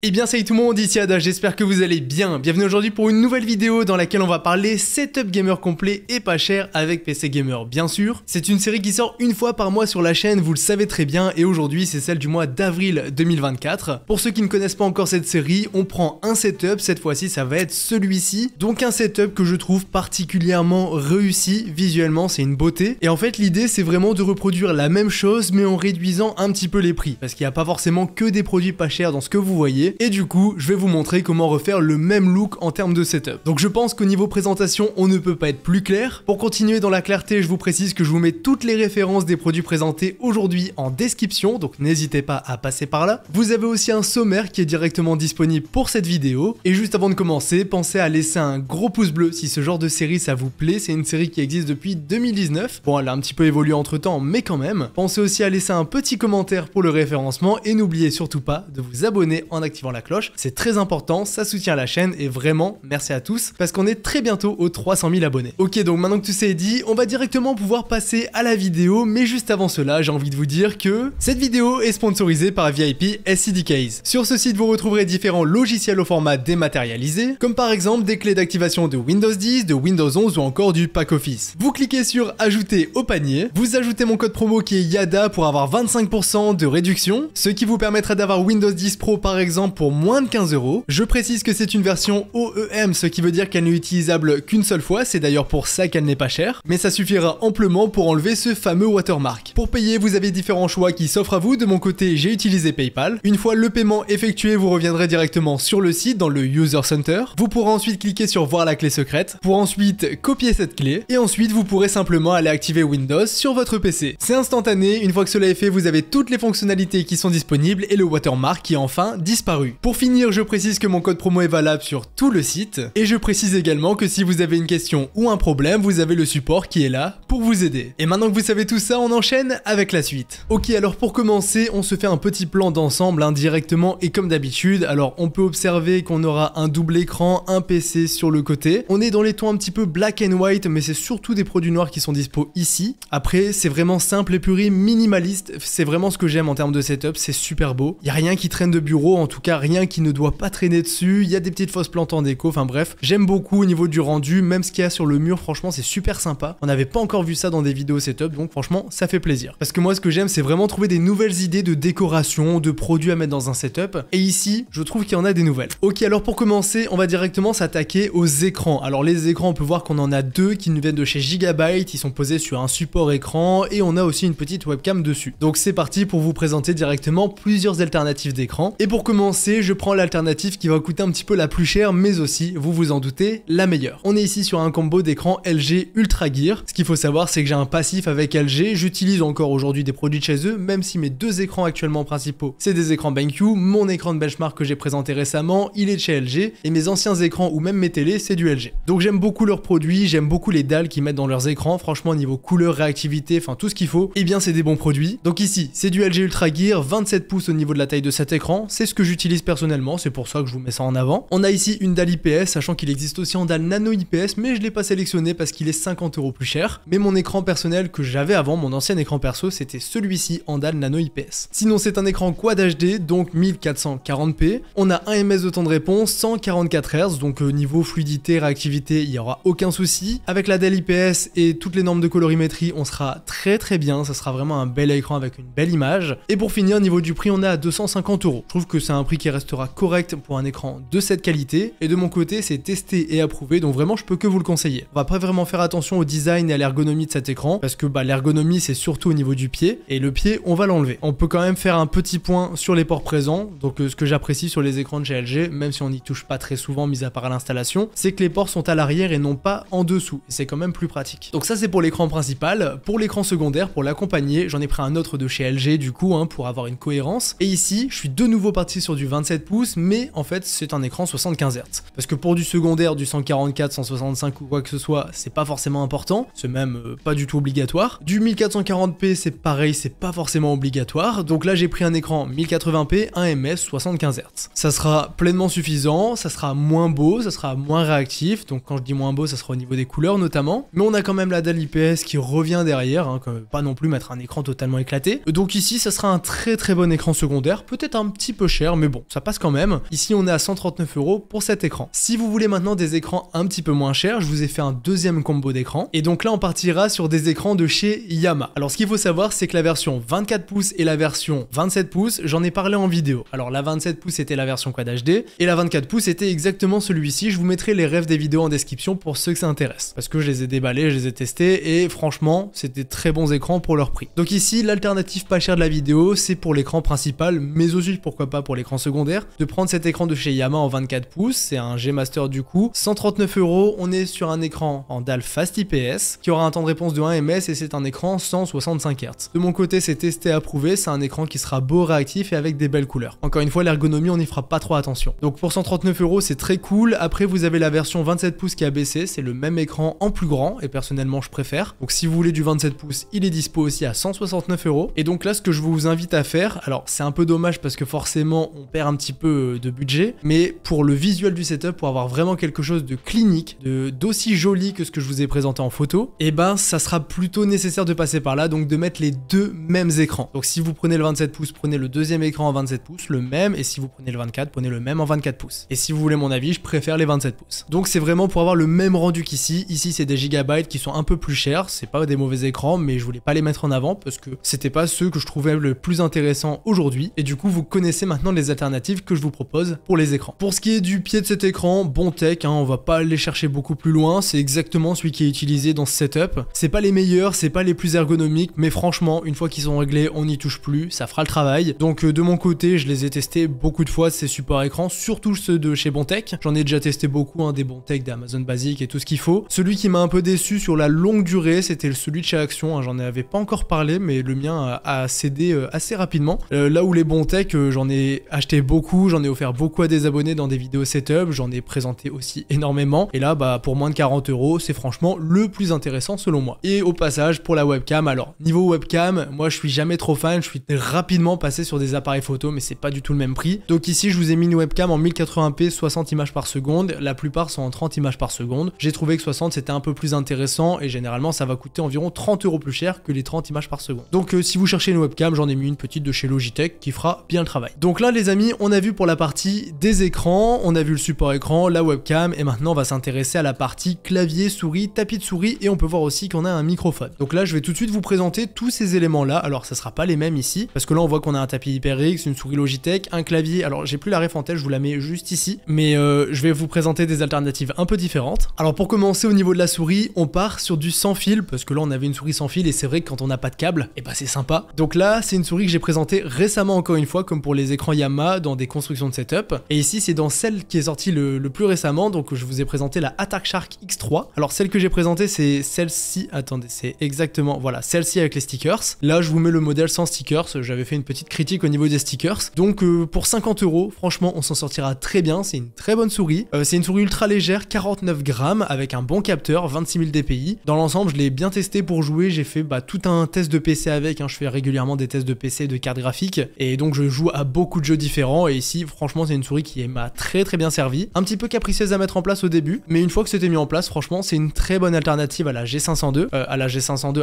Eh bien salut tout le monde, ici Ada, j'espère que vous allez bien. Bienvenue aujourd'hui pour une nouvelle vidéo dans laquelle on va parler setup gamer complet et pas cher avec PC Gamer bien sûr. C'est une série qui sort une fois par mois sur la chaîne, vous le savez très bien, et aujourd'hui c'est celle du mois d'avril 2024. Pour ceux qui ne connaissent pas encore cette série, on prend un setup, cette fois-ci ça va être celui-ci. Donc un setup que je trouve particulièrement réussi, visuellement c'est une beauté. Et en fait l'idée c'est vraiment de reproduire la même chose mais en réduisant un petit peu les prix. Parce qu'il n'y a pas forcément que des produits pas chers dans ce que vous voyez. Et du coup, je vais vous montrer comment refaire le même look en termes de setup. Donc je pense qu'au niveau présentation, on ne peut pas être plus clair. Pour continuer dans la clarté, je vous précise que je vous mets toutes les références des produits présentés aujourd'hui en description, donc n'hésitez pas à passer par là. Vous avez aussi un sommaire qui est directement disponible pour cette vidéo. Et juste avant de commencer, pensez à laisser un gros pouce bleu si ce genre de série ça vous plaît. C'est une série qui existe depuis 2019. Bon, elle a un petit peu évolué entre temps, mais quand même. Pensez aussi à laisser un petit commentaire pour le référencement et n'oubliez surtout pas de vous abonner en activant la cloche, c'est très important, ça soutient la chaîne et vraiment merci à tous parce qu'on est très bientôt aux 300 000 abonnés. Ok, donc maintenant que tout ça est dit, on va directement pouvoir passer à la vidéo, mais juste avant cela, j'ai envie de vous dire que cette vidéo est sponsorisée par VIP SCDKs. Sur ce site, vous retrouverez différents logiciels au format dématérialisé, comme par exemple des clés d'activation de Windows 10, de Windows 11 ou encore du pack Office. Vous cliquez sur ajouter au panier, vous ajoutez mon code promo qui est YADA pour avoir 25% de réduction, ce qui vous permettra d'avoir Windows 10 Pro par exemple pour moins de 15 €. Je précise que c'est une version OEM, ce qui veut dire qu'elle n'est utilisable qu'une seule fois, c'est d'ailleurs pour ça qu'elle n'est pas chère, mais ça suffira amplement pour enlever ce fameux watermark. Pour payer, vous avez différents choix qui s'offrent à vous. De mon côté, j'ai utilisé PayPal. Une fois le paiement effectué, vous reviendrez directement sur le site dans le User Center. Vous pourrez ensuite cliquer sur voir la clé secrète pour ensuite copier cette clé et ensuite vous pourrez simplement aller activer Windows sur votre PC. C'est instantané, une fois que cela est fait, vous avez toutes les fonctionnalités qui sont disponibles et le watermark qui est enfin disparu. Pour finir, je précise que mon code promo est valable sur tout le site et je précise également que si vous avez une question ou un problème, vous avez le support qui est là pour vous aider. Et maintenant que vous savez tout ça, on enchaîne avec la suite. Ok, alors pour commencer, on se fait un petit plan d'ensemble indirectement et comme d'habitude. Alors on peut observer qu'on aura un double écran, un PC sur le côté. On est dans les tons un petit peu black and white, mais c'est surtout des produits noirs qui sont dispo ici. Après, c'est vraiment simple et puré, minimaliste. C'est vraiment ce que j'aime en termes de setup, c'est super beau. Il y a rien qui traîne de bureau, en tout cas rien qui ne doit pas traîner dessus, il y a des petites fausses plantes en déco, enfin bref, j'aime beaucoup au niveau du rendu, même ce qu'il y a sur le mur, franchement c'est super sympa. On n'avait pas encore vu ça dans des vidéos setup, donc franchement ça fait plaisir. Parce que moi ce que j'aime c'est vraiment trouver des nouvelles idées de décoration, de produits à mettre dans un setup, et ici je trouve qu'il y en a des nouvelles. Ok, alors pour commencer, on va directement s'attaquer aux écrans. Alors les écrans, on peut voir qu'on en a deux qui nous viennent de chez Gigabyte, ils sont posés sur un support écran, et on a aussi une petite webcam dessus. Donc c'est parti pour vous présenter directement plusieurs alternatives d'écran. Et pour commencer, je prends l'alternative qui va coûter un petit peu la plus chère, mais aussi, vous vous en doutez, la meilleure. On est ici sur un combo d'écran LG Ultra Gear. Ce qu'il faut savoir, c'est que j'ai un passif avec LG. J'utilise encore aujourd'hui des produits de chez eux, même si mes deux écrans actuellement principaux, c'est des écrans BenQ. Mon écran de benchmark que j'ai présenté récemment, il est de chez LG. Et mes anciens écrans ou même mes télés, c'est du LG. Donc j'aime beaucoup leurs produits, j'aime beaucoup les dalles qu'ils mettent dans leurs écrans. Franchement, niveau couleur, réactivité, enfin tout ce qu'il faut, eh bien c'est des bons produits. Donc ici, c'est du LG Ultra Gear, 27 pouces au niveau de la taille de cet écran. C'est ce que j'utilise personnellement, c'est pour ça que je vous mets ça en avant. On a ici une dalle IPS, sachant qu'il existe aussi en dalle nano IPS, mais je l'ai pas sélectionné parce qu'il est 50 € plus cher. Mais mon écran personnel que j'avais avant, mon ancien écran perso, c'était celui-ci en dalle nano IPS. Sinon c'est un écran Quad HD, donc 1440p. On a 1 ms de temps de réponse, 144 Hz, donc niveau fluidité, réactivité, il n'y aura aucun souci. Avec la dalle IPS et toutes les normes de colorimétrie, on sera très bien, ça sera vraiment un bel écran avec une belle image. Et pour finir, niveau du prix, on est à 250 €. Je trouve que c'est un prix qui restera correct pour un écran de cette qualité, et de mon côté c'est testé et approuvé, donc vraiment je peux que vous le conseiller. On va pas vraiment faire attention au design et à l'ergonomie de cet écran, parce que l'ergonomie c'est surtout au niveau du pied, et le pied on va l'enlever. On peut quand même faire un petit point sur les ports présents, donc ce que j'apprécie sur les écrans de chez LG, même si on n'y touche pas très souvent mis à part à l'installation, c'est que les ports sont à l'arrière et non pas en dessous, et c'est quand même plus pratique. Donc ça c'est pour l'écran principal. Pour l'écran secondaire, pour l'accompagner, j'en ai pris un autre de chez LG du coup, pour avoir une cohérence, et ici je suis de nouveau parti sur du 27 pouces, mais en fait c'est un écran 75 Hz. Parce que pour du secondaire, du 144, 165 ou quoi que ce soit, c'est pas forcément important, c'est même pas du tout obligatoire. Du 1440p c'est pareil, c'est pas forcément obligatoire, donc là j'ai pris un écran 1080p, 1 ms, 75 Hz. Ça sera pleinement suffisant, ça sera moins beau, ça sera moins réactif, donc quand je dis moins beau, ça sera au niveau des couleurs notamment, mais on a quand même la dalle IPS qui revient derrière, pas non plus mettre un écran totalement éclaté. Donc ici ça sera un très bon écran secondaire, peut-être un petit peu cher, mais bon, bon, ça passe quand même. Ici on est à 139 € pour cet écran. Si vous voulez maintenant des écrans un petit peu moins chers, je vous ai fait un deuxième combo d'écran. Et donc là on partira sur des écrans de chez Yamaha. Alors ce qu'il faut savoir, c'est que la version 24 pouces et la version 27 pouces, j'en ai parlé en vidéo. Alors la 27 pouces était la version Quad HD et la 24 pouces était exactement celui-ci. Je vous mettrai les refs des vidéos en description pour ceux que ça intéresse. Parce que je les ai déballés, je les ai testés et franchement, c'était très bons écrans pour leur prix. Donc ici, l'alternative pas chère de la vidéo, c'est pour l'écran principal, mais aussi pourquoi pas pour l'écran secondaire, de prendre cet écran de chez Yamaha en 24 pouces, c'est un G Master du coup, 139 €, on est sur un écran en DAL Fast IPS, qui aura un temps de réponse de 1 ms et c'est un écran 165 Hz. De mon côté, c'est testé et approuvé, c'est un écran qui sera beau, réactif et avec des belles couleurs. Encore une fois, l'ergonomie, on n'y fera pas trop attention. Donc pour 139 €, c'est très cool. Après, vous avez la version 27 pouces qui a baissé, c'est le même écran en plus grand, et personnellement, je préfère. Donc si vous voulez du 27 pouces, il est dispo aussi à 169 €. Et donc là, ce que je vous invite à faire, alors c'est un peu dommage parce que forcément, on perd un petit peu de budget, mais pour le visuel du setup, pour avoir vraiment quelque chose de clinique, d'aussi joli que ce que je vous ai présenté en photo, et ben ça sera plutôt nécessaire de passer par là, donc de mettre les deux mêmes écrans. Donc si vous prenez le 27 pouces, prenez le deuxième écran en 27 pouces, le même, et si vous prenez le 24, prenez le même en 24 pouces. Et si vous voulez mon avis, je préfère les 27 pouces. Donc c'est vraiment pour avoir le même rendu qu'ici. Ici c'est des gigabytes qui sont un peu plus chers, c'est pas des mauvais écrans, mais je voulais pas les mettre en avant parce que c'était pas ceux que je trouvais le plus intéressant aujourd'hui. Et du coup vous connaissez maintenant les alternatives que je vous propose pour les écrans. Pour ce qui est du pied de cet écran, bon tech, hein, on va pas aller chercher beaucoup plus loin, c'est exactement celui qui est utilisé dans ce setup. C'est pas les meilleurs, c'est pas les plus ergonomiques, mais franchement une fois qu'ils sont réglés, on n'y touche plus, ça fera le travail. Donc de mon côté, je les ai testés beaucoup de fois ces supports écrans, surtout ceux de chez Bontech. J'en ai déjà testé beaucoup, hein, des Bontech, des Amazon Basic et tout ce qu'il faut. Celui qui m'a un peu déçu sur la longue durée, c'était celui de chez Action, hein, j'en avais pas encore parlé, mais le mien a cédé assez rapidement. Là où les Bontech, j'en ai acheté beaucoup, j'en ai offert beaucoup à des abonnés dans des vidéos setup, j'en ai présenté aussi énormément, et là bah pour moins de 40 €, c'est franchement le plus intéressant selon moi. Et au passage, pour la webcam, alors niveau webcam, moi je suis jamais trop fan, je suis rapidement passé sur des appareils photo, mais c'est pas du tout le même prix. Donc ici je vous ai mis une webcam en 1080p 60 images par seconde, la plupart sont en 30 images par seconde. J'ai trouvé que 60 c'était un peu plus intéressant et généralement ça va coûter environ 30 € plus cher que les 30 images par seconde. Donc si vous cherchez une webcam, j'en ai mis une petite de chez Logitech qui fera bien le travail. Donc là les amis, on a vu pour la partie des écrans, on a vu le support écran, la webcam, et maintenant on va s'intéresser à la partie clavier, souris, tapis de souris, et on peut voir aussi qu'on a un microphone. Donc là je vais tout de suite vous présenter tous ces éléments là. Alors ça sera pas les mêmes ici, parce que là on voit qu'on a un tapis HyperX, une souris Logitech, un clavier, alors j'ai plus la ref en tête, je vous la mets juste ici, mais je vais vous présenter des alternatives un peu différentes. Alors pour commencer au niveau de la souris, on part sur du sans fil, parce que là on avait une souris sans fil et c'est vrai que quand on n'a pas de câble, et bah c'est sympa. Donc là c'est une souris que j'ai présentée récemment encore une fois, comme pour les écrans Yamaha dans des constructions de setup, et ici c'est dans celle qui est sortie le plus récemment, donc je vous ai présenté la Attack Shark X3. Alors celle que j'ai présentée c'est celle-ci, attendez, c'est exactement, voilà, celle-ci avec les stickers. Là je vous mets le modèle sans stickers, j'avais fait une petite critique au niveau des stickers. Donc pour 50 €, franchement on s'en sortira très bien, c'est une très bonne souris. C'est une souris ultra légère, 49 grammes, avec un bon capteur, 26 000 dpi. Dans l'ensemble je l'ai bien testé pour jouer, j'ai fait tout un test de PC avec, hein. Je fais régulièrement des tests de PC et de cartes graphiques, et donc je joue à beaucoup de jeux différents, et ici franchement c'est une souris qui m'a très bien servi. Un petit peu capricieuse à mettre en place au début, mais une fois que c'était mis en place, franchement c'est une très bonne alternative à la G502, à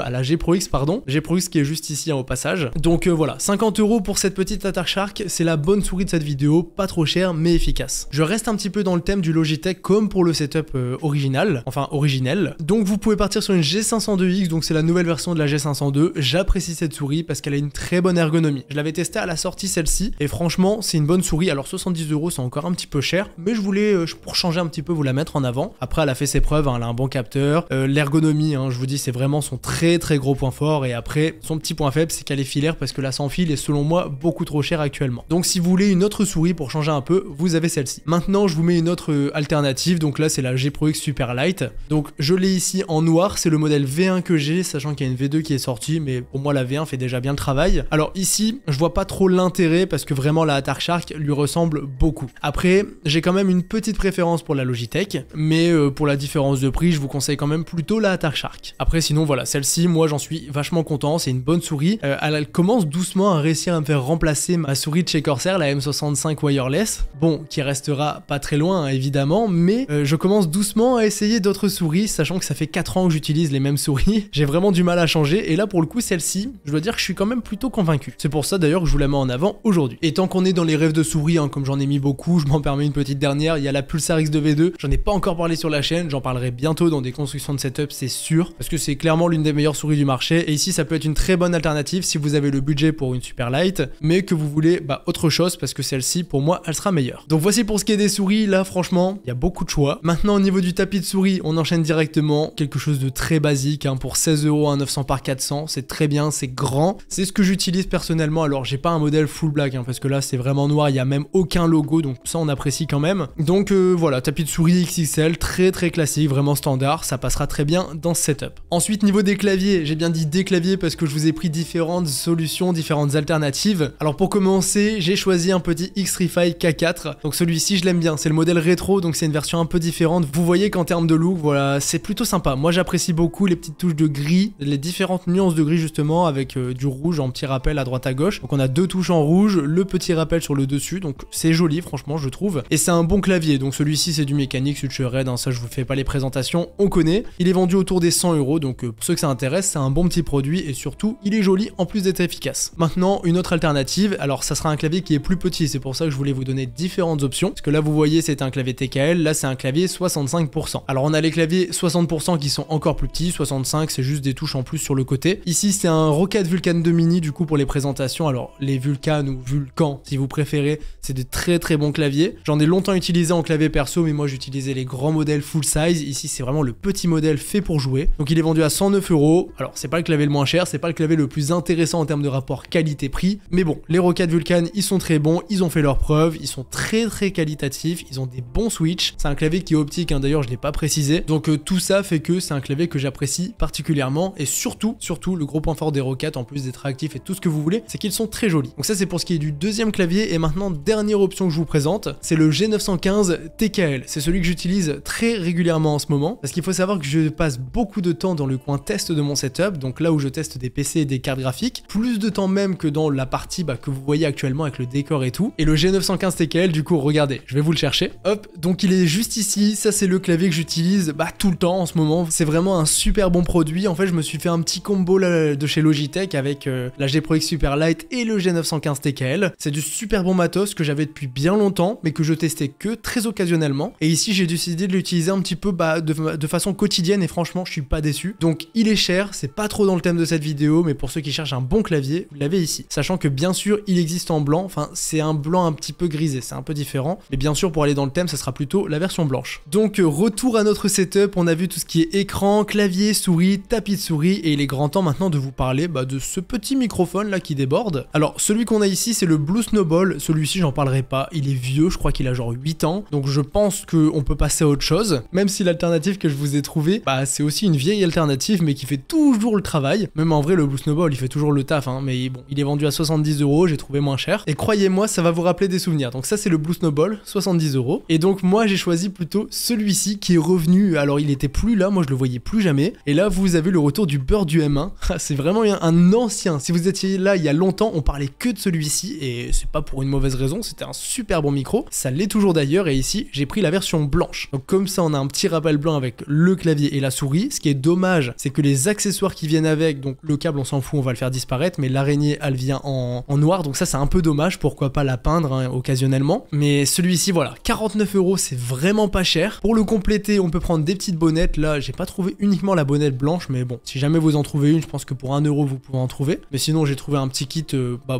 la G Pro X pardon, G Pro X qui est juste ici hein, au passage. Donc voilà, 50 € pour cette petite Attack Shark, c'est la bonne souris de cette vidéo, pas trop cher mais efficace. Je reste un petit peu dans le thème du Logitech comme pour le setup original, enfin originel. Donc vous pouvez partir sur une G502X, donc c'est la nouvelle version de la G502. J'apprécie cette souris parce qu'elle a une très bonne ergonomie. Je l'avais testée à la sortie celle-ci, et franchement c'est une bonne souris. Alors 70 € c'est encore un petit peu cher, mais je voulais pour changer un petit peu vous la mettre en avant. Après elle a fait ses preuves, hein, elle a un bon capteur, l'ergonomie, hein, je vous dis c'est vraiment son très gros point fort, et après son petit point faible c'est qu'elle est filaire, parce que la sans fil est selon moi beaucoup trop chère actuellement. Donc si vous voulez une autre souris pour changer un peu, vous avez celle-ci. Maintenant je vous mets une autre alternative, donc là c'est la G Pro X Super Light. Donc je l'ai ici en noir, c'est le modèle V1 que j'ai, sachant qu'il y a une V2 qui est sortie, mais pour moi la V1 fait déjà bien le travail. Alors ici je vois pas trop l'intérêt parce que vraiment la Attack Shark lui ressemble beaucoup. Après j'ai quand même une petite préférence pour la Logitech, mais pour la différence de prix je vous conseille quand même plutôt la Attack Shark. Après sinon voilà, celle-ci moi j'en suis vachement content, c'est une bonne souris. Elle commence doucement à réussir à me faire remplacer ma souris de chez Corsair, la M65 wireless, bon qui restera pas très loin hein, évidemment, mais je commence doucement à essayer d'autres souris, sachant que ça fait 4 ans que j'utilise les mêmes souris, j'ai vraiment du mal à changer, et là pour le coup celle-ci, je dois dire que je suis quand même plutôt convaincu. C'est pour ça d'ailleurs que je vous la mets en avant aujourd'hui. Et tant qu'on est est dans les rêves de souris, hein, comme j'en ai mis beaucoup, je m'en permets une petite dernière, il y a la Pulsar X2V2, j'en ai pas encore parlé sur la chaîne, j'en parlerai bientôt dans des constructions de setup, c'est sûr, parce que c'est clairement l'une des meilleures souris du marché, et ici ça peut être une très bonne alternative si vous avez le budget pour une super light, mais que vous voulez autre chose, parce que celle-ci, pour moi, elle sera meilleure. Donc voici pour ce qui est des souris, là franchement, il y a beaucoup de choix. Maintenant au niveau du tapis de souris, on enchaîne directement, quelque chose de très basique, hein, pour 16 € à 900 par 400, c'est très bien, c'est grand, c'est ce que j'utilise personnellement. Alors j'ai pas un modèle full black, hein, parce que là c'est vraiment noir, il y a même aucun logo, donc ça on apprécie quand même. Donc voilà, tapis de souris XXL, très classique, vraiment standard, ça passera très bien dans ce setup. Ensuite niveau des claviers, j'ai bien dit des claviers parce que je vous ai pris différentes solutions, différentes alternatives. Alors pour commencer, j'ai choisi un petit Xtrfy K4, donc celui-ci je l'aime bien, c'est le modèle rétro, donc c'est une version un peu différente. Vous voyez qu'en termes de look, voilà, c'est plutôt sympa. Moi j'apprécie beaucoup les petites touches de gris, les différentes nuances de gris justement, avec du rouge en petit rappel à droite à gauche. Donc on a deux touches en rouge, le petit rappel sur le dessus, donc c'est joli franchement je trouve. Et c'est un bon clavier, donc celui-ci c'est du mécanique, Suture Red, hein, ça je vous fais pas les présentations, on connaît. Il est vendu autour des 100 €, donc pour ceux que ça intéresse, c'est un bon petit produit et surtout il est joli en plus d'être efficace. Maintenant une autre alternative, alors ça sera un clavier qui est plus petit, c'est pour ça que je voulais vous donner différentes options, parce que là vous voyez c'est un clavier TKL, là c'est un clavier 65%. Alors on a les claviers 60% qui sont encore plus petits, 65 c'est juste des touches en plus sur le côté. Ici c'est un Roccat Vulcan 2 Mini du coup pour les présentations, alors les Vulcan ou Vulcan si vous préférez, c'est de très bons claviers. J'en ai longtemps utilisé en clavier perso, mais moi j'utilisais les grands modèles full size, ici c'est vraiment le petit modèle fait pour jouer. Donc il est vendu à 109 €, alors c'est pas le clavier le moins cher, c'est pas le clavier le plus intéressant en termes de rapport qualité-prix, mais bon, les Roccat Vulcan ils sont très bons, ils ont fait leurs preuves, ils sont très qualitatifs, ils ont des bons switches, c'est un clavier qui est optique, hein, d'ailleurs je l'ai pas précisé, donc tout ça fait que c'est un clavier que j'apprécie particulièrement, et surtout le gros point fort des Roccat, en plus d'être actifs et tout ce que vous voulez, c'est qu'ils sont très jolis. Donc ça c'est pour ce qui est du deuxième clavier, et maintenant dernière option que je vous présente, c'est le G915 TKL, c'est celui que j'utilise très régulièrement en ce moment, parce qu'il faut savoir que je passe beaucoup de temps dans le coin test de mon setup, donc là où je teste des PC et des cartes graphiques, plus de temps même que dans la partie que vous voyez actuellement avec le décor et tout, et le G915 TKL du coup regardez, je vais vous le chercher, hop, donc il est juste ici, ça c'est le clavier que j'utilise tout le temps en ce moment, c'est vraiment un super bon produit. En fait je me suis fait un petit combo là, de chez Logitech avec la G Pro X Superlight et le G915 TKL, c'est du super bon matos que j'avais depuis bien longtemps mais que je testais que très occasionnellement, et ici j'ai décidé de l'utiliser un petit peu de façon quotidienne, et franchement je suis pas déçu. Donc il est cher, c'est pas trop dans le thème de cette vidéo, mais pour ceux qui cherchent un bon clavier, vous l'avez ici, sachant que bien sûr il existe en blanc, enfin c'est un blanc un petit peu grisé, c'est un peu différent, mais bien sûr pour aller dans le thème ça sera plutôt la version blanche. Donc retour à notre setup, on a vu tout ce qui est écran, clavier, souris, tapis de souris, et il est grand temps maintenant de vous parler de ce petit microphone là qui déborde. Alors celui qu'on a ici c'est le Blue Snowball, celui-ci j'en parlerai pas, il est vieux, je crois qu'il a genre 8 ans, donc je pense qu'on peut passer à autre chose, même si l'alternative que je vous ai trouvée, c'est aussi une vieille alternative mais qui fait toujours le travail. Même en vrai le Blue Snowball il fait toujours le taf, hein, mais bon, il est vendu à 70 €, j'ai trouvé moins cher, et croyez-moi ça va vous rappeler des souvenirs. Donc ça c'est le Blue Snowball, 70 €, et donc moi j'ai choisi plutôt celui-ci qui est revenu, alors il était plus là, moi je le voyais plus jamais, et là vous avez le retour du beurre du M1, c'est vraiment un ancien, si vous étiez là il y a longtemps on parlait que de celui-ci, et c'est pas pour une mauvaise raison, c'était un super bon micro, ça l'est toujours d'ailleurs, et ici j'ai pris la version blanche, donc comme ça on a un petit rappel blanc avec le clavier et la souris. Ce qui est dommage c'est que les accessoires qui viennent avec, donc le câble on s'en fout, on va le faire disparaître, mais l'araignée elle vient en noir, donc ça c'est un peu dommage, pourquoi pas la peindre hein, occasionnellement, mais celui-ci voilà, 49 € c'est vraiment pas cher. Pour le compléter on peut prendre des petites bonnettes, là j'ai pas trouvé uniquement la bonnette blanche, mais bon si jamais vous en trouvez une, je pense que pour 1 € vous pouvez en trouver, mais sinon j'ai trouvé un petit kit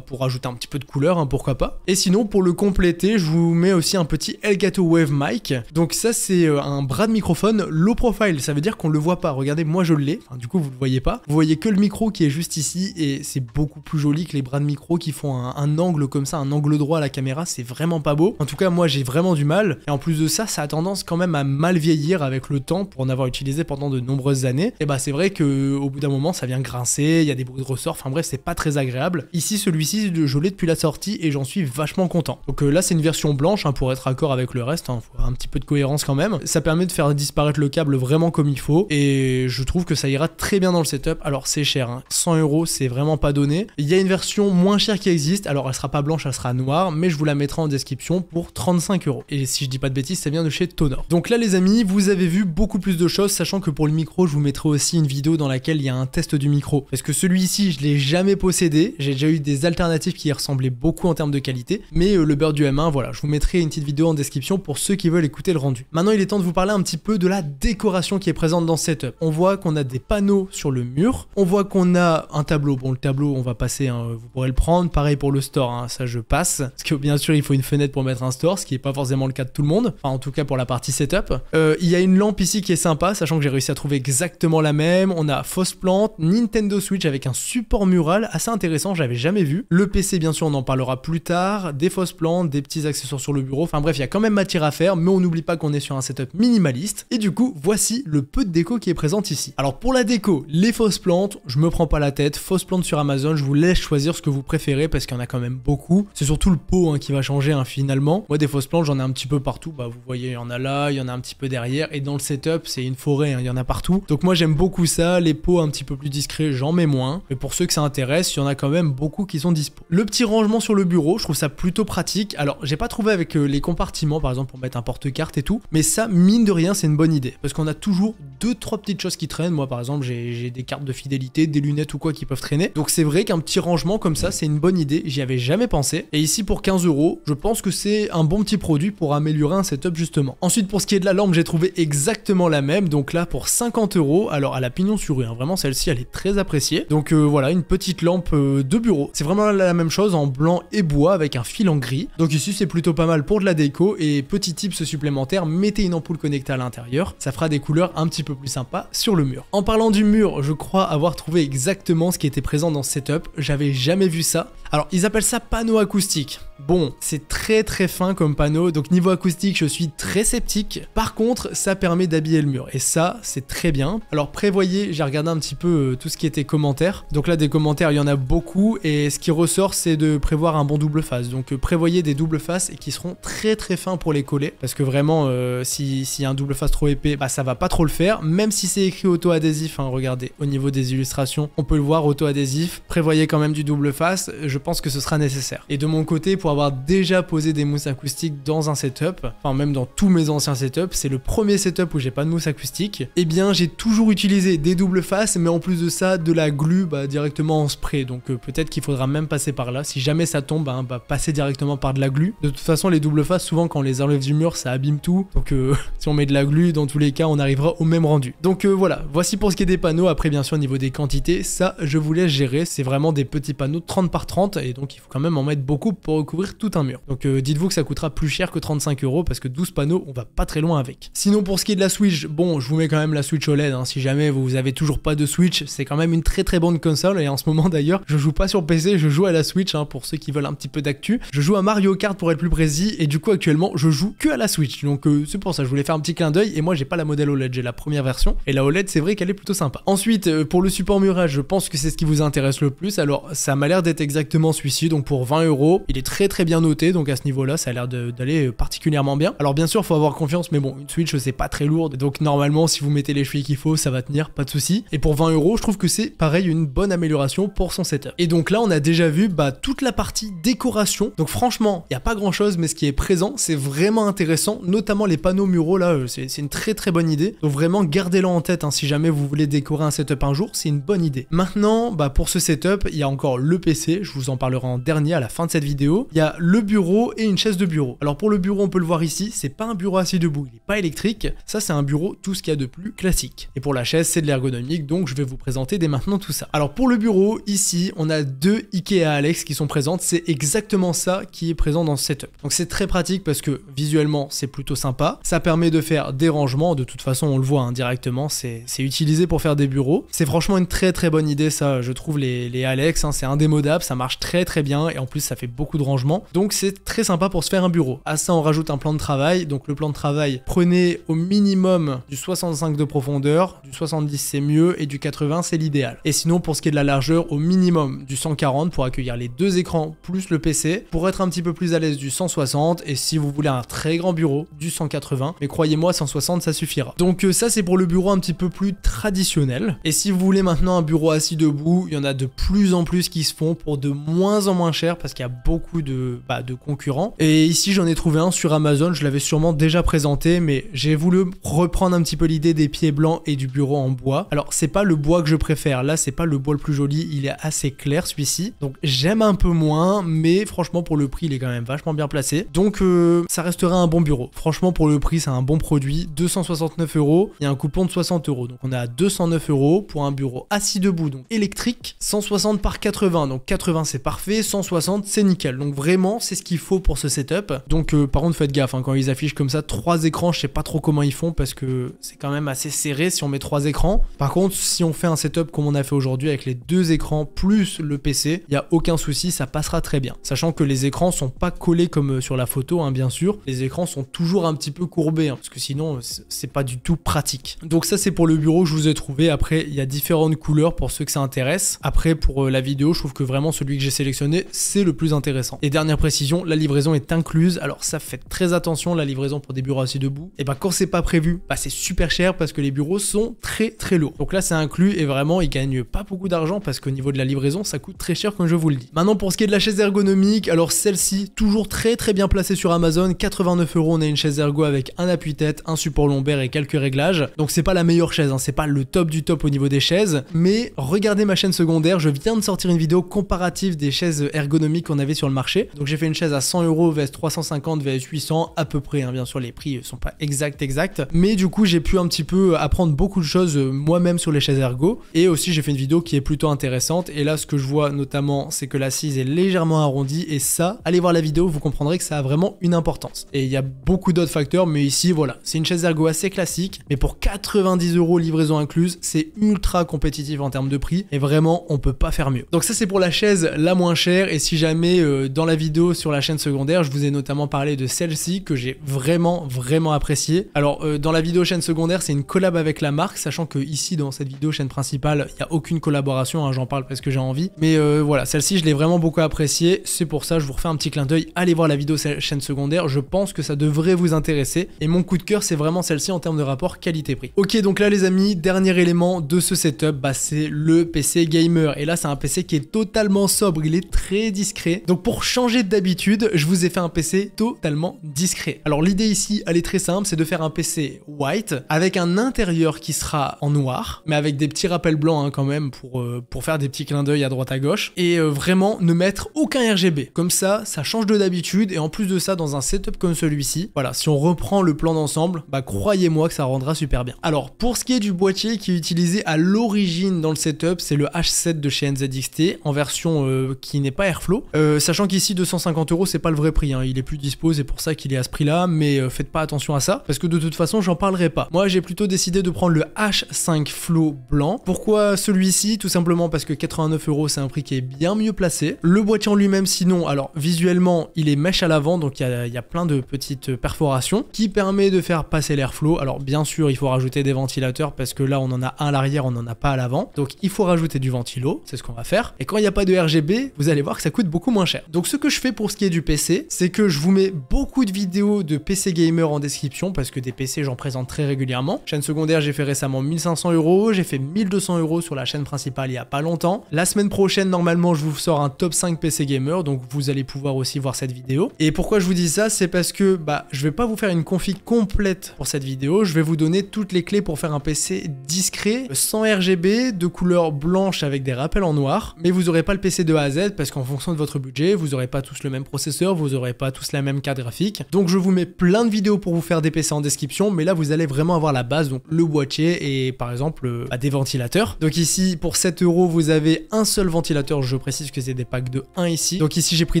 pour rajouter un petit peu de couleur, hein, pourquoi pas. Et sinon pour le compléter je vous mets aussi un petit Elgato Wave Mic, donc ça c'est un bras de microphone low profile, ça veut dire qu'on le voit pas, regardez moi je l'ai, enfin, du coup vous le voyez pas, vous voyez que le micro qui est juste ici, et c'est beaucoup plus joli que les bras de micro qui font un angle comme ça, un angle droit à la caméra, c'est vraiment pas beau. En tout cas moi j'ai vraiment du mal, et en plus de ça ça a tendance quand même à mal vieillir avec le temps, pour en avoir utilisé pendant de nombreuses années, et c'est vrai que au bout d'un moment ça vient grincer, il y a des bruits de ressort, enfin bref c'est pas très agréable. Ici celui-ci je l'ai depuis la sortie et j'en suis vachement content. Donc là c'est une version blanche hein, pour être accord avec le reste, hein, faut avoir un petit peu de cohérence quand même, ça permet de faire disparaître le câble vraiment comme il faut, et je trouve que ça ira très bien dans le setup. Alors c'est cher, hein, 100 € c'est vraiment pas donné. Il y a une version moins chère qui existe, alors elle sera pas blanche, elle sera noire, mais je vous la mettrai en description pour 35 €. Et si je dis pas de bêtises, ça vient de chez Tonor. Donc là les amis, vous avez vu beaucoup plus de choses, sachant que pour le micro, je vous mettrai aussi une vidéo dans laquelle il y a un test du micro. Parce que celui-ci, je l'ai jamais possédé, j'ai déjà eu des alternatives qui y ressemblaient beaucoup en termes termes de qualité, mais le beurre du M1, voilà, je vous mettrai une petite vidéo en description pour ceux qui veulent écouter le rendu. Maintenant, il est temps de vous parler un petit peu de la décoration qui est présente dans ce setup. On voit qu'on a des panneaux sur le mur, on voit qu'on a un tableau. Bon, le tableau, on va passer, hein, vous pourrez le prendre. Pareil pour le store, hein, ça je passe, parce que bien sûr, il faut une fenêtre pour mettre un store, ce qui n'est pas forcément le cas de tout le monde, enfin en tout cas pour la partie setup. Il y a une lampe ici qui est sympa, sachant que j'ai réussi à trouver exactement la même. On a fausse plante, Nintendo Switch avec un support mural assez intéressant, j'avais jamais vu. Le PC, bien sûr, on en parlera plus tard, des fausses plantes, des petits accessoires sur le bureau, enfin bref, il y a quand même matière à faire, mais on n'oublie pas qu'on est sur un setup minimaliste. Et du coup, voici le peu de déco qui est présente ici. Alors pour la déco, les fausses plantes, je me prends pas la tête, fausses plantes sur Amazon, je vous laisse choisir ce que vous préférez parce qu'il y en a quand même beaucoup. C'est surtout le pot, hein, qui va changer, hein, finalement. Moi, des fausses plantes, j'en ai un petit peu partout, bah vous voyez, il y en a là, il y en a un petit peu derrière, et dans le setup, c'est une forêt, hein, il y en a partout. Donc moi, j'aime beaucoup ça. Les pots un petit peu plus discrets, j'en mets moins, mais pour ceux que ça intéresse, il y en a quand même beaucoup qui sont dispo. Le petit rangement sur le bureau, je trouve ça plutôt pratique. Alors, j'ai pas trouvé avec les compartiments, par exemple, pour mettre un porte-carte et tout, mais ça, mine de rien, c'est une bonne idée, parce qu'on a toujours 2-3 petites choses qui traînent. Moi, par exemple, j'ai des cartes de fidélité, des lunettes ou quoi qui peuvent traîner. Donc c'est vrai qu'un petit rangement comme ça, c'est une bonne idée, j'y avais jamais pensé. Et ici, pour 15 €, je pense que c'est un bon petit produit pour améliorer un setup justement. Ensuite, pour ce qui est de la lampe, j'ai trouvé exactement la même, donc là pour 50 €, alors à la pignon sur rue, hein, vraiment celle-ci elle est très appréciée. Donc voilà, une petite lampe de bureau. C'est vraiment la même chose en blanc et bois avec un fil en gris. Donc ici c'est plutôt pas mal pour de la déco, et petit tips supplémentaire, mettez une ampoule connectée à l'intérieur, ça fera des couleurs un petit peu plus sympas sur le mur. En parlant du mur, je crois avoir trouvé exactement ce qui était présent dans ce setup, j'avais jamais vu ça. Alors ils appellent ça panneau acoustique. Bon, c'est très fin comme panneau, donc niveau acoustique, je suis très sceptique. Par contre, ça permet d'habiller le mur, et ça, c'est très bien. Alors prévoyez, j'ai regardé un petit peu tout ce qui était commentaires. Donc là, des commentaires, il y en a beaucoup, et ce qui ressort, c'est de prévoir un bon double face. Donc prévoyez des doubles faces et qui seront très fins pour les coller, parce que vraiment, s'il y a un double face trop épais, bah ça va pas trop le faire, même si c'est écrit auto-adhésif, hein, regardez, au niveau des illustrations, on peut le voir, auto-adhésif. Prévoyez quand même du double face, je pense que ce sera nécessaire. Et de mon côté, pour avoir déjà posé des mousses acoustiques dans un setup, enfin même dans tous mes anciens setups, c'est le premier setup où j'ai pas de mousse acoustique, et bien j'ai toujours utilisé des doubles faces, mais en plus de ça, de la glu directement en spray, donc peut-être qu'il faudra même passer par là, si jamais ça tombe, passer directement par de la glu. De toute façon, les doubles faces, souvent quand on les enlève du mur, ça abîme tout, donc si on met de la glu, dans tous les cas, on arrivera au même rendu. Donc voilà, voici pour ce qui est des panneaux. Après bien sûr, au niveau des quantités, ça je vous laisse gérer, c'est vraiment des petits panneaux 30 par 30, et donc il faut quand même en mettre beaucoup pour recouvrir tout un mur. Donc dites-vous que ça coûtera plus cher que 35 € parce que 12 panneaux, on va pas très loin avec. Sinon, pour ce qui est de la Switch, bon, je vous mets quand même la Switch OLED, hein, si jamais vous avez toujours pas de Switch, c'est quand même une très bonne console, et en ce moment d'ailleurs, je joue pas sur PC, je joue à la Switch, hein, pour ceux qui veulent un petit peu d'actu. Je joue à Mario Kart pour être plus précis, et du coup actuellement, je joue que à la Switch, donc c'est pour ça, je voulais faire un petit clin d'œil, et moi j'ai pas la modèle OLED, j'ai la première version, et la OLED c'est vrai qu'elle est plutôt sympa. Ensuite, pour le support mural, je pense que c'est ce qui vous intéresse le plus, alors ça m'a l'air d'être exactement celui-ci, donc pour 20 €, il est très bien noté, donc à ce niveau-là, ça a l'air d'aller particulièrement bien. Alors bien sûr, faut avoir confiance, mais bon, une Switch c'est pas très lourde, donc normalement, si vous mettez les chevilles qu'il faut, ça va tenir, pas de souci. Et pour 20 €, je trouve que c'est pareil une bonne amélioration pour son setup. Et donc là, on a déjà vu toute la partie décoration. Donc franchement, il y a pas grand-chose, mais ce qui est présent, c'est vraiment intéressant, notamment les panneaux muraux là, c'est une très bonne idée. Donc vraiment, gardez-le en tête, hein, si jamais vous voulez décorer un setup un jour, c'est une bonne idée. Maintenant, pour ce setup, il y a encore le PC, je vous en parlerai en dernier à la fin de cette vidéo. Il y a le bureau et une chaise de bureau. Alors pour le bureau, on peut le voir ici, c'est pas un bureau assis debout, il est pas électrique, ça c'est un bureau tout ce qu'il y a de plus classique. Et pour la chaise, c'est de l'ergonomique, donc je vais vous présenter dès maintenant tout ça. Alors pour le bureau, ici, on a deux Ikea Alex qui sont présentes, c'est exactement ça qui est présent dans ce setup. Donc c'est très pratique parce que visuellement, c'est plutôt sympa, ça permet de faire des rangements, de toute façon on le voit directement, c'est utilisé pour faire des bureaux. C'est franchement une très bonne idée ça, je trouve les Alex, hein, c'est indémodable, ça marche très bien, et en plus ça fait beaucoup de rangements, donc c'est très sympa pour se faire un bureau. À ça on rajoute un plan de travail, donc le plan de travail, prenez au minimum du 65 de profondeur, du 70 c'est mieux, et du 80 c'est l'idéal. Et sinon pour ce qui est de la largeur, au minimum du 140 pour accueillir les deux écrans plus le PC, pour être un petit peu plus à l'aise du 160, et si vous voulez un très grand bureau, du 180, mais croyez-moi 160 ça suffira. Donc ça c'est pour le bureau un petit peu plus traditionnel, et si vous voulez maintenant un bureau assis debout, il y en a de plus en plus qui se font pour de moins en moins cher parce qu'il y a beaucoup de concurrents. Et ici j'en ai trouvé un sur Amazon, je l'avais sûrement déjà présenté, mais j'ai voulu reprendre un petit peu l'idée des pieds blancs et du bureau en bois. Alors c'est pas le bois que je préfère, là c'est pas le bois le plus joli, il est assez clair celui-ci, donc j'aime un peu moins, mais franchement pour le prix il est quand même vachement bien placé. Donc ça restera un bon bureau. Franchement pour le prix c'est un bon produit. 269 €, il y a un coupon de 60 €. Donc on est à 209 € pour un bureau assis debout, donc électrique. 160 par 80, donc 80 c'est parfait, 160 c'est nickel. Donc vraiment c'est ce qu'il faut pour ce setup. Donc par contre faites gaffe, hein, quand ils affichent comme ça 3 écrans, je sais pas trop comment ils font parce que c'est quand même assez serré si on met 3 écrans. Par contre si on fait un setup comme on a fait aujourd'hui avec les 2 écrans plus le PC, il n'y a aucun souci, ça passera très bien. Sachant que les écrans sont pas collés comme sur la photo, hein, bien sûr. Les écrans sont toujours un petit peu courbés, hein, parce que sinon c'est pas du tout pratique. Donc ça c'est pour le bureau que je vous ai trouvé. Après il y a différentes couleurs pour ceux que ça intéresse. Après pour la vidéo je trouve que vraiment celui que j'ai sélectionné c'est le plus intéressant. Et dernière précision, la livraison est incluse. Alors ça, faites très attention, la livraison pour des bureaux assis debout, et bah quand c'est pas prévu, bah c'est super cher parce que les bureaux sont très lourds. Donc là c'est inclus et vraiment ils gagnent pas beaucoup d'argent parce qu'au niveau de la livraison ça coûte très cher comme je vous le dis. Maintenant pour ce qui est de la chaise ergonomique, alors celle-ci toujours très bien placée sur Amazon, 89 €, on a une chaise ergo avec un appui-tête, un support lombaire et quelques réglages. Donc c'est pas la meilleure chaise, hein, c'est pas le top du top au niveau des chaises, mais regardez ma chaîne secondaire, je viens de sortir une vidéo comparative des chaises ergonomiques qu'on avait sur le marché. Donc j'ai fait une chaise à 100 € vs 350 vs 800 à peu près, hein. Bien sûr les prix sont pas exacts, mais du coup j'ai pu un petit peu apprendre beaucoup de choses moi-même sur les chaises ergo, et aussi j'ai fait une vidéo qui est plutôt intéressante. Et là ce que je vois notamment c'est que l'assise est légèrement arrondie, et ça, allez voir la vidéo, vous comprendrez que ça a vraiment une importance. Et il y a beaucoup d'autres facteurs, mais ici voilà, c'est une chaise ergo assez classique, mais pour 90 € livraison incluse, c'est ultra compétitif en termes de prix, et vraiment on peut pas faire mieux. Donc ça c'est pour la chaise la moins chère. Et si jamais dans la vidéo sur la chaîne secondaire je vous ai notamment parlé de celle-ci que j'ai vraiment appréciée. Alors dans la vidéo chaîne secondaire c'est une collab avec la marque, sachant que ici dans cette vidéo chaîne principale il n'y a aucune collaboration, hein, j'en parle parce que j'ai envie, mais voilà, celle-ci je l'ai vraiment beaucoup appréciée. C'est pour ça je vous refais un petit clin d'œil, allez voir la vidéo chaîne secondaire, je pense que ça devrait vous intéresser, et mon coup de cœur c'est vraiment celle-ci en termes de rapport qualité-prix. Ok, donc là les amis, dernier élément de ce setup, bah c'est le PC gamer, et là c'est un PC qui est totalement sobre, il est très discret. Donc pour changer d'habitude, je vous ai fait un PC totalement discret. Alors l'idée ici, elle est très simple, c'est de faire un PC white avec un intérieur qui sera en noir, mais avec des petits rappels blancs, hein, quand même pour faire des petits clins d'œil à droite à gauche, et vraiment ne mettre aucun RGB. Comme ça change de d'habitude, et en plus de ça, dans un setup comme celui-ci, voilà, si on reprend le plan d'ensemble, bah croyez-moi que ça rendra super bien. Alors pour ce qui est du boîtier qui est utilisé à l'origine dans le setup, c'est le H7 de chez NZXT en version qui n'est pas Airflow, sachant qu'ici 250 € c'est pas le vrai prix, hein, il est plus dispo, c'est pour ça qu'il est à ce prix là, mais faites pas attention à ça parce que de toute façon j'en parlerai pas. Moi j'ai plutôt décidé de prendre le H5 Flow blanc. Pourquoi celui-ci? Tout simplement parce que 89 € c'est un prix qui est bien mieux placé. Le boîtier en lui-même sinon, alors visuellement il est mèche à l'avant, donc il y a plein de petites perforations qui permet de faire passer l'airflow. Alors bien sûr il faut rajouter des ventilateurs parce que là on en a un à l'arrière, on n'en a pas à l'avant, donc il faut rajouter du ventilo, c'est ce qu'on va faire. Et quand il n'y a pas de RGB, vous allez voir que ça coûte beaucoup moins cher. Donc ce que je fais pour ce qui est du PC, c'est que je vous mets beaucoup de vidéos de PC gamer en description parce que des PC j'en présente très régulièrement. Chaîne secondaire j'ai fait récemment 1500 €, j'ai fait 1200 € sur la chaîne principale il y a pas longtemps. La semaine prochaine normalement je vous sors un top 5 PC gamer, donc vous allez pouvoir aussi voir cette vidéo. Et pourquoi je vous dis ça, c'est parce que je vais pas vous faire une config complète pour cette vidéo, je vais vous donner toutes les clés pour faire un PC discret, sans RGB, de couleur blanche avec des rappels en noir, mais vous aurez pas le PC de A à Z parce qu'en fonction de votre budget, vous aurez pas tous le même processeur, vous aurez pas tous la même carte graphique. Donc je vous mets plein de vidéos pour vous faire des PC en description, mais là vous allez vraiment avoir la base, donc le boîtier et par exemple des ventilateurs. Donc ici pour 7 € vous avez un seul ventilateur, je précise que c'est des packs de 1 ici. Donc ici j'ai pris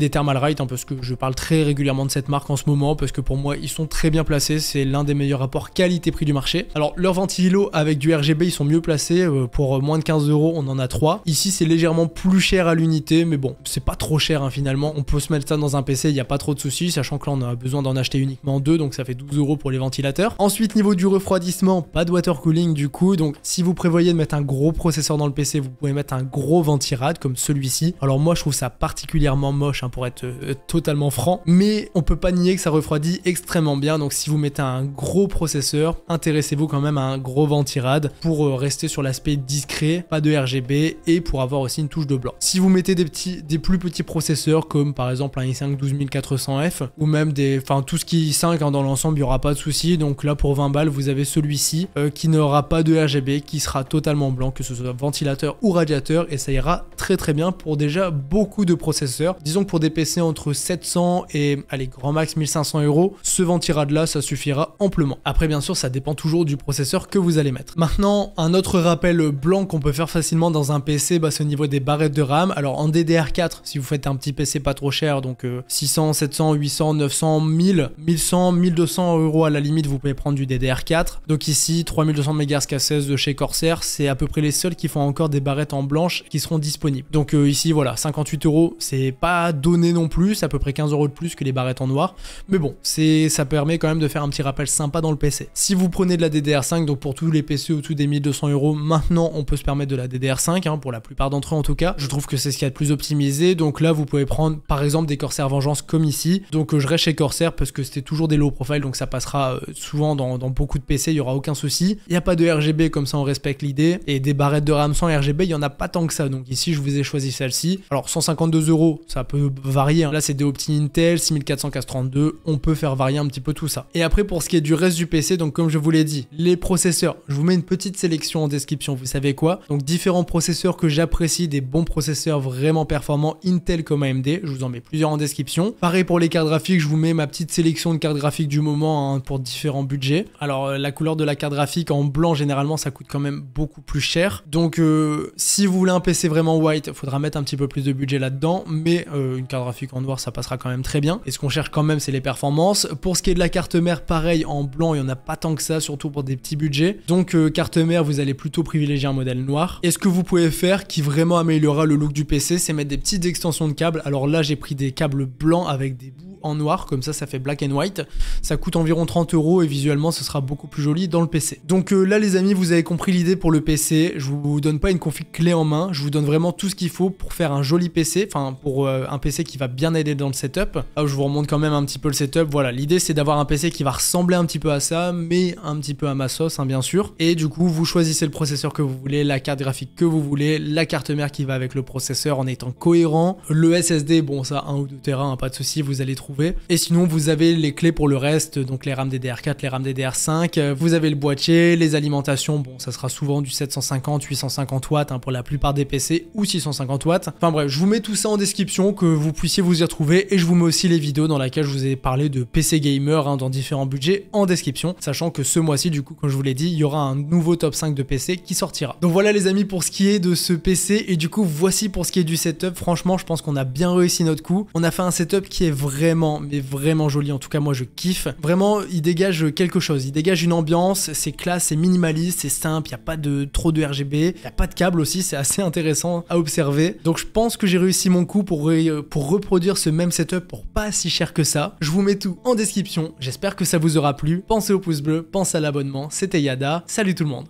des Thermalright, hein, parce que je parle très régulièrement de cette marque en ce moment, parce que pour moi ils sont très bien placés, c'est l'un des meilleurs rapports qualité-prix du marché. Alors leurs ventilos avec du RGB ils sont mieux placés, pour moins de 15 € on en a 3. Ici c'est légèrement plus cher à l'unité, mais bon c'est pas trop cher, hein, finalement, on peut se mettre ça dans un PC, il n'y a pas trop de soucis, sachant que là on a besoin d'en acheter uniquement 2, donc ça fait 12 € pour les ventilateurs. Ensuite niveau du refroidissement, pas de water cooling du coup, donc si vous prévoyez de mettre un gros processeur dans le PC, vous pouvez mettre un gros ventirad comme celui-ci. Alors moi je trouve ça particulièrement moche, hein, pour être totalement franc, mais on peut pas nier que ça refroidit extrêmement bien. Donc si vous mettez un gros processeur, intéressez-vous quand même à un gros ventirad pour rester sur l'aspect discret, pas de RGB, et pour avoir aussi une touche de blanc. Si vous mettez des plus petits processeurs comme par exemple un i5 12400F ou même tout ce qui est i5, hein, dans l'ensemble il n'y aura pas de souci. Donc là pour 20 balles vous avez celui-ci qui n'aura pas de RGB, qui sera totalement blanc, que ce soit ventilateur ou radiateur, et ça ira très bien pour déjà beaucoup de processeurs processeur. Disons que pour des PC entre 700 et allez, grand max 1500 €, ce ventirad-là, ça suffira amplement. Après, bien sûr, ça dépend toujours du processeur que vous allez mettre. Maintenant, un autre rappel blanc qu'on peut faire facilement dans un PC, c'est au niveau des barrettes de RAM. Alors en DDR4, si vous faites un petit PC pas trop cher, donc 600, 700, 800, 900, 1000, 1100, 1200 € à la limite, vous pouvez prendre du DDR4. Donc ici, 3200 MHz K16 de chez Corsair, c'est à peu près les seuls qui font encore des barrettes en blanche qui seront disponibles. Donc ici, voilà, 58 €, c'est pas donné non plus, c'est à peu près 15 € de plus que les barrettes en noir. Mais bon, ça permet quand même de faire un petit rappel sympa dans le PC. Si vous prenez de la DDR5, donc pour tous les PC au-dessus des 1200 €, maintenant on peut se permettre de la DDR5, pour la plupart d'entre eux en tout cas. Je trouve que c'est ce qu'il y a de plus optimisé. Donc là, vous pouvez prendre par exemple des Corsair Vengeance comme ici. Donc je reste chez Corsair parce que c'était toujours des low profile, donc ça passera souvent dans beaucoup de PC, il n'y aura aucun souci. Il n'y a pas de RGB, comme ça on respecte l'idée. Et des barrettes de RAM sans RGB, il n'y en a pas tant que ça. Donc ici, je vous ai choisi celle-ci. Alors 152 €, ça peut varier. Là, c'est des opti Intel, 6400 Cas32. On peut faire varier un petit peu tout ça. Et après, pour ce qui est du reste du PC, donc comme je vous l'ai dit, les processeurs, je vous mets une petite sélection en description. Vous savez quoi? Donc différents processeurs que j'apprécie, des bons processeurs vraiment performants, Intel comme AMD. Je vous en mets plusieurs en description. Pareil pour les cartes graphiques, je vous mets ma petite sélection de cartes graphiques du moment pour différents budgets. Alors la couleur de la carte graphique en blanc, généralement, ça coûte quand même beaucoup plus cher. Donc si vous voulez un PC vraiment white, il faudra mettre un petit peu plus de budget là-dedans. Mais une carte graphique en noir, ça passera quand même très bien. Et ce qu'on cherche quand même, c'est les performances. Pour ce qui est de la carte mère, pareil, en blanc, il n'y en a pas tant que ça, surtout pour des petits budgets. Donc carte mère, vous allez plutôt privilégier un modèle noir. Et ce que vous pouvez faire qui vraiment améliorera le look du PC, c'est mettre des petites extensions de câbles. Alors là, j'ai pris des câbles blancs avec des bouts en noir, comme ça fait black and white. Ça coûte environ 30 € et visuellement ce sera beaucoup plus joli dans le PC. Donc là les amis, vous avez compris l'idée pour le PC. Je vous donne pas une config clé en main, je vous donne vraiment tout ce qu'il faut pour faire un joli PC, enfin pour un PC qui va bien aider dans le setup. Là je vous remonte quand même un petit peu le setup. Voilà, l'idée c'est d'avoir un PC qui va ressembler un petit peu à ça, mais un petit peu à ma sauce, bien sûr. Et du coup vous choisissez le processeur que vous voulez, la carte graphique que vous voulez, la carte mère qui va avec le processeur en étant cohérent. Le SSD, bon ça 1 ou 2 Tera, pas de souci, vous allez trouver. Et sinon vous avez les clés pour le reste, donc les RAM DDR4, les RAM DDR5, vous avez le boîtier, les alimentations, bon ça sera souvent du 750, 850 watts pour la plupart des PC, ou 650 watts. Enfin bref, je vous mets tout ça en description, que vous puissiez vous y retrouver, et je vous mets aussi les vidéos dans lesquelles je vous ai parlé de PC gamer dans différents budgets en description, sachant que ce mois-ci, du coup, comme je vous l'ai dit, il y aura un nouveau top 5 de PC qui sortira. Donc voilà les amis pour ce qui est de ce PC, et du coup voici pour ce qui est du setup. Franchement, je pense qu'on a bien réussi notre coup. On a fait un setup qui est vraiment, mais vraiment joli, en tout cas moi je kiffe. Vraiment, il dégage quelque chose, il dégage une ambiance, c'est classe, c'est minimaliste, c'est simple, il n'y a pas de trop de RGB, il n'y a pas de câble aussi, c'est assez intéressant à observer. Donc je pense que j'ai réussi mon coup pour reproduire ce même setup pour pas si cher que ça. Je vous mets tout en description, j'espère que ça vous aura plu. Pensez au pouce bleu, pensez à l'abonnement, c'était Yada, salut tout le monde.